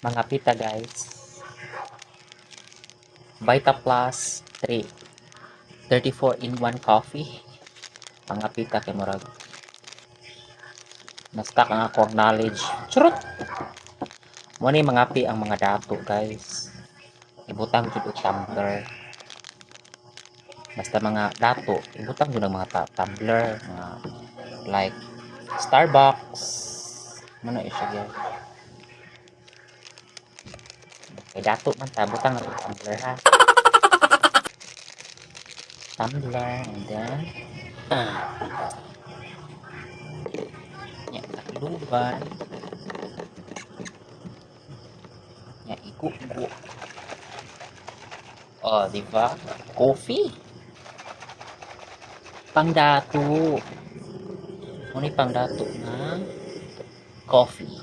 Mga pita guys. Vita Plus 3. 34 in 1 coffee. Mga pita kay murag. Na-stuck ang ako ang knowledge. Churot! Muna yung mga pi ang mga dato guys. Ibutang jud og tumbler. Basta mga dato, ibutang jud ang mga tumbler, mga like Starbucks. Muna siya guys. Kay dato man ta, butang ang tumbler ha. Tumbler and then ya takluban. Ya iko-iko. Oh, di ba? Coffee. Pangdato. Muna pangdato na coffee.